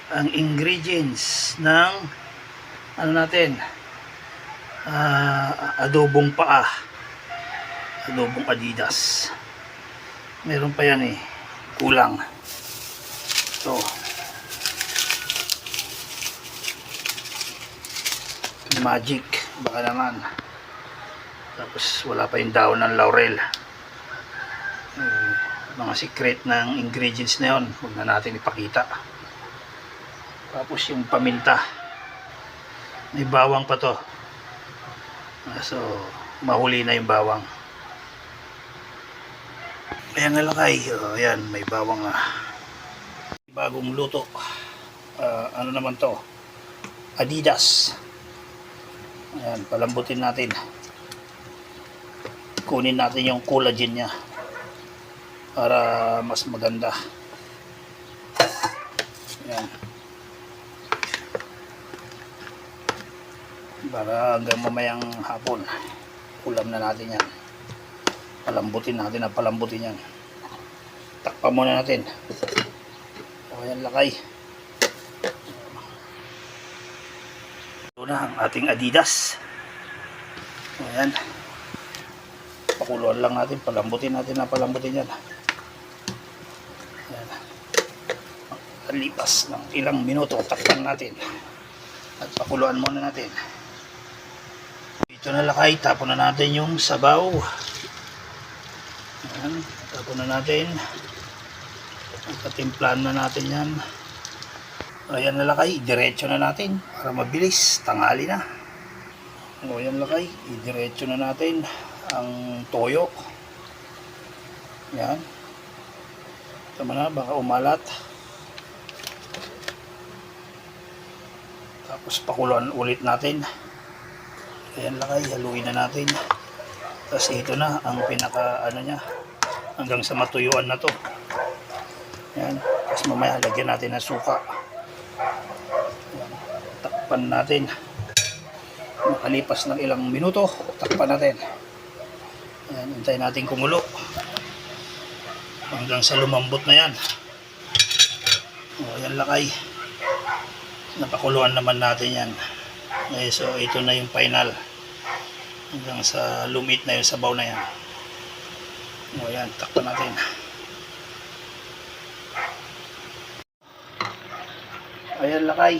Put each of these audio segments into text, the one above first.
ang ingredients ng ano natin, adobong paa, adobong Adidas. Meron pa yan eh, kulang. So magic baka naman, tapos wala pa yung daon ng laurel. Mga secret ng ingredients na yun, huwag na natin ipakita. Tapos yung paminta, may bawang pa to, so mahuli na yung bawang. Ayan nalakay, ayan may bawang bagong luto. Ano naman to, Adidas. Ayan, palambutin natin, kunin natin yung collagen nya para mas maganda. Ayan, para hanggang mamayang hapon ulam na natin yan. Palambutin natin ang palambutin yan. Takpan muna natin. Ayan lakay. Ito na ang ating Adidas. Ayan, pakuluan lang natin, palambutin natin na palambutin yan. Ayan, lipas ng ilang minuto takpan natin at pakuluan muna natin. Ito na lakay, tapon na natin yung sabaw. Ayan, tapon na natin, patimplan na natin yan. Ayan na lakay, diretso na natin para mabilis, tanghali na. O yan lakay, idiretso na natin ang toyo. Yan, tama na, baka umalat. Tapos pakuluan ulit natin. Ayan lakay, haluin na natin. Tapos ito na ang pinaka ano nya, hanggang sa matuyuan na to. Yan, tapos mamaya lagyan natin ng suka. Yan, takpan natin. Makalipas ng ilang minuto, takpan natin. Ayan, hintayin natin kumulo hanggang sa lumambot na yan. O yan lakay, napakuluan naman natin yan. So ito na yung final, hanggang sa lumit na yung sabaw na yan. O yan, takpan natin. Ayan lakay,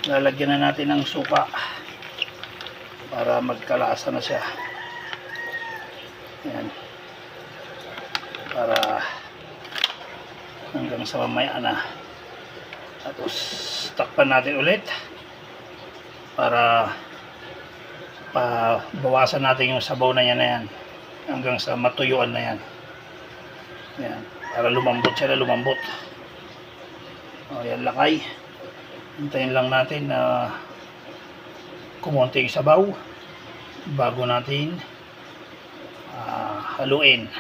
lalagyan na natin ng suka para magkalasa na siya. Ayan, para hanggang sa mamaya na. Tapos takpan natin ulit para bawasan natin yung sabaw na yan hanggang sa matuyuan na yan. Ayan, para lumambot siya na lumambot. O yan lakay, hintayin lang natin na kumonti yung sabaw bago natin haluin.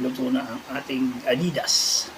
Luto na ang ating Adidas.